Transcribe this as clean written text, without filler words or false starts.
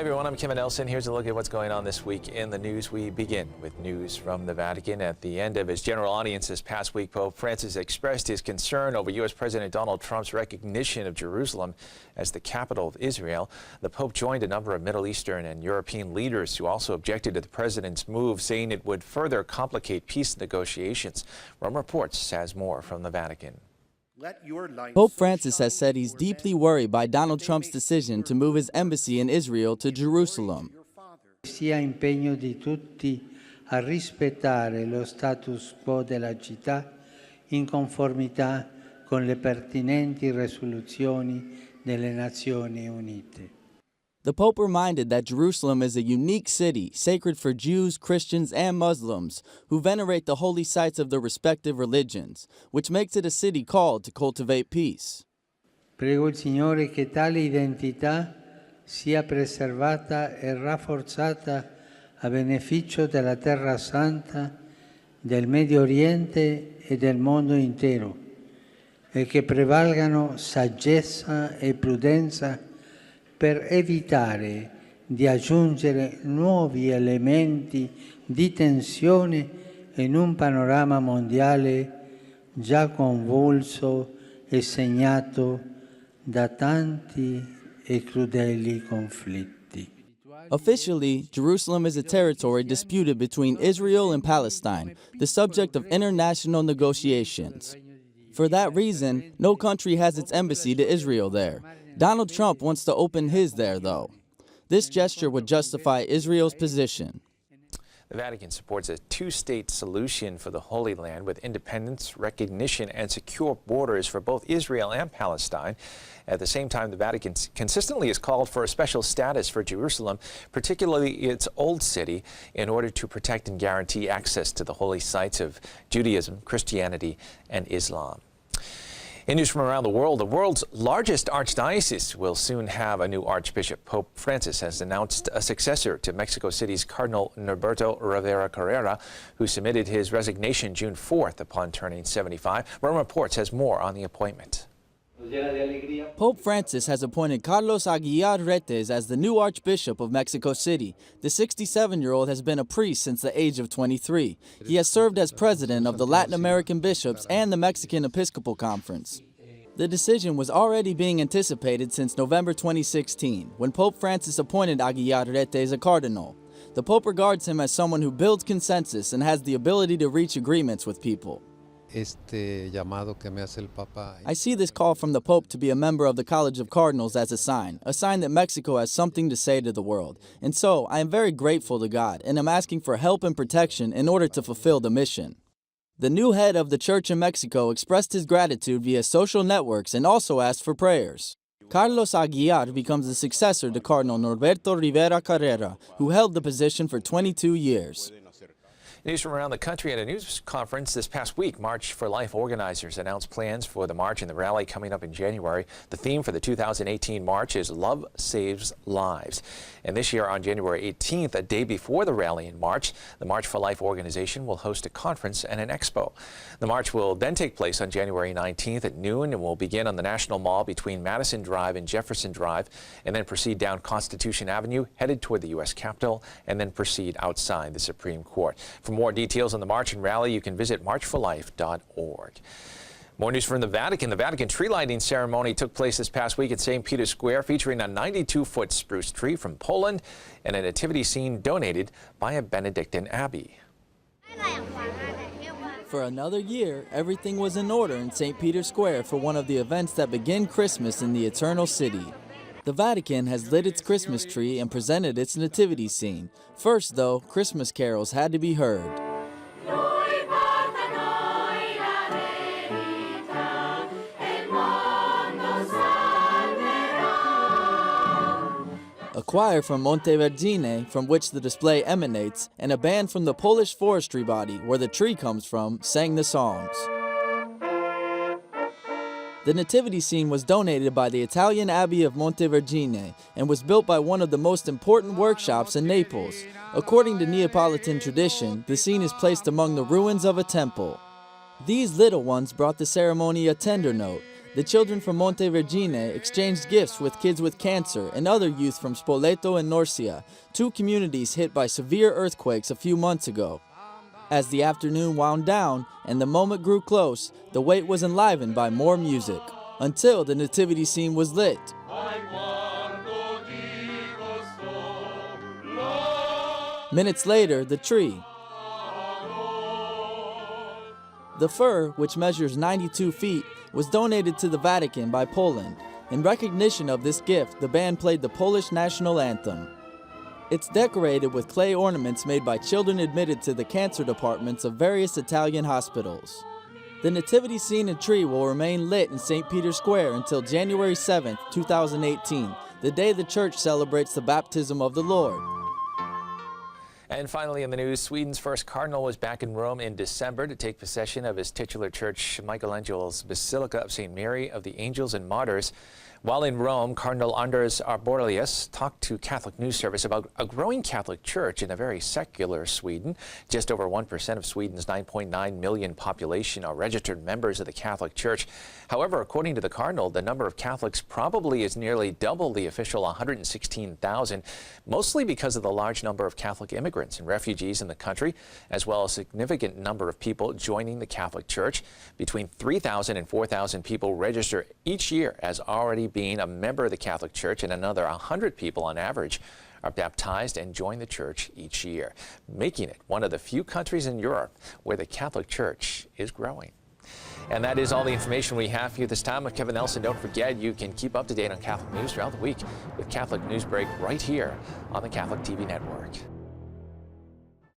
everyone, I'm Kevin Nelson. Here's a look at what's going on this week in the news. We begin with news from the Vatican. At the end of his general audience this past week, Pope Francis expressed his concern over U.S. President Donald Trump's recognition of Jerusalem as the capital of Israel. The Pope joined a number of Middle Eastern and European leaders who also objected to the president's move, saying it would further complicate peace negotiations. Rome Reports has more from the Vatican. Pope Francis has said he's deeply worried by Donald Trump's decision to move his embassy in Israel to Jerusalem. Sia impegno di tutti a rispettare lo status quo della città in conformità con le pertinenti risoluzioni delle Nazioni Unite. The Pope reminded that Jerusalem is a unique city, sacred for Jews, Christians, and Muslims, who venerate the holy sites of their respective religions, which makes it a city called to cultivate peace. Prego il Signore che tale identità sia preservata e rafforzata a beneficio della Terra Santa, del Medio Oriente e del mondo intero, e che prevalgano saggezza e prudenza per evitare di aggiungere nuovi elementi di tensione in un panorama mondiale già convulso e segnato da tanti e crudeli conflitti. Officially, Jerusalem is a territory disputed between Israel and Palestine, the subject of international negotiations. For that reason, no country has its embassy to Israel there. Donald Trump wants to open his there, though. This gesture would justify Israel's position. The Vatican supports a two-state solution for the Holy Land with independence, recognition, and secure borders for both Israel and Palestine. At the same time, the Vatican consistently has called for a special status for Jerusalem, particularly its old city, in order to protect and guarantee access to the holy sites of Judaism, Christianity, and Islam. In news from around the world's largest archdiocese will soon have a new archbishop. Pope Francis has announced a successor to Mexico City's Cardinal Norberto Rivera Carrera, who submitted his resignation June 4th upon turning 75. Rome Reports has more on the appointment. Pope Francis has appointed Carlos Aguilar Retes as the new Archbishop of Mexico City. The 67-year-old has been a priest since the age of 23. He has served as president of the Latin American Bishops and the Mexican Episcopal Conference. The decision was already being anticipated since November 2016, when Pope Francis appointed Aguilar Retes a cardinal. The Pope regards him as someone who builds consensus and has the ability to reach agreements with people. I see this call from the Pope to be a member of the College of Cardinals as a sign that Mexico has something to say to the world. And so, I am very grateful to God, and am asking for help and protection in order to fulfill the mission. The new head of the church in Mexico expressed his gratitude via social networks and also asked for prayers. Carlos Aguilar becomes the successor to Cardinal Norberto Rivera Carrera, who held the position for 22 years. News from around the country. At a news conference this past week, March for Life organizers announced plans for the march and the rally coming up in January. The theme for the 2018 march is Love Saves Lives. And this year on January 18th, a day before the rally in March, the March for Life organization will host a conference and an expo. The march will then take place on January 19th at noon and will begin on the National Mall between Madison Drive and Jefferson Drive, and then proceed down Constitution Avenue, headed toward the U.S. Capitol, and then proceed outside the Supreme Court. For more details on the march and rally, you can visit marchforlife.org. More news from the Vatican. The Vatican tree lighting ceremony took place this past week at St. Peter's Square, featuring a 92-foot spruce tree from Poland and a nativity scene donated by a Benedictine abbey. For another year, everything was in order in St. Peter's Square for one of the events that begin Christmas in the Eternal City. The Vatican has lit its Christmas tree and presented its nativity scene. First, though, Christmas carols had to be heard. A choir from Montevergine, from which the display emanates, and a band from the Polish forestry body, where the tree comes from, sang the songs. The nativity scene was donated by the Italian Abbey of Montevergine and was built by one of the most important workshops in Naples. According to Neapolitan tradition, the scene is placed among the ruins of a temple. These little ones brought the ceremony a tender note. The children from Montevergine exchanged gifts with kids with cancer and other youth from Spoleto and Norcia, two communities hit by severe earthquakes a few months ago. As the afternoon wound down and the moment grew close, the wait was enlivened by more music, until the nativity scene was lit. Minutes later, the tree. The fir, which measures 92 feet, was donated to the Vatican by Poland. In recognition of this gift, the band played the Polish national anthem. It's decorated with clay ornaments made by children admitted to the cancer departments of various Italian hospitals. The nativity scene and tree will remain lit in St. Peter's Square until January 7, 2018, the day the church celebrates the baptism of the Lord. And finally in the news, Sweden's first cardinal was back in Rome in December to take possession of his titular church, Michelangelo's Basilica of St. Mary of the Angels and Martyrs. While in Rome, Cardinal Anders Arborelius talked to Catholic News Service about a growing Catholic church in a very secular Sweden. Just over 1% of Sweden's 9.9 million population are registered members of the Catholic Church. However, according to the Cardinal, the number of Catholics probably is nearly double the official 116,000, mostly because of the large number of Catholic immigrants and refugees in the country, as well as a significant number of people joining the Catholic Church. Between 3,000 and 4,000 people register each year as already being a member of the Catholic Church, and another 100 people on average are baptized and join the Church each year, making it one of the few countries in Europe where the Catholic Church is growing. And that is all the information we have for you this time. I'm Kevin Nelson. Don't forget, you can keep up to date on Catholic news throughout the week with Catholic Newsbreak right here on the Catholic TV network.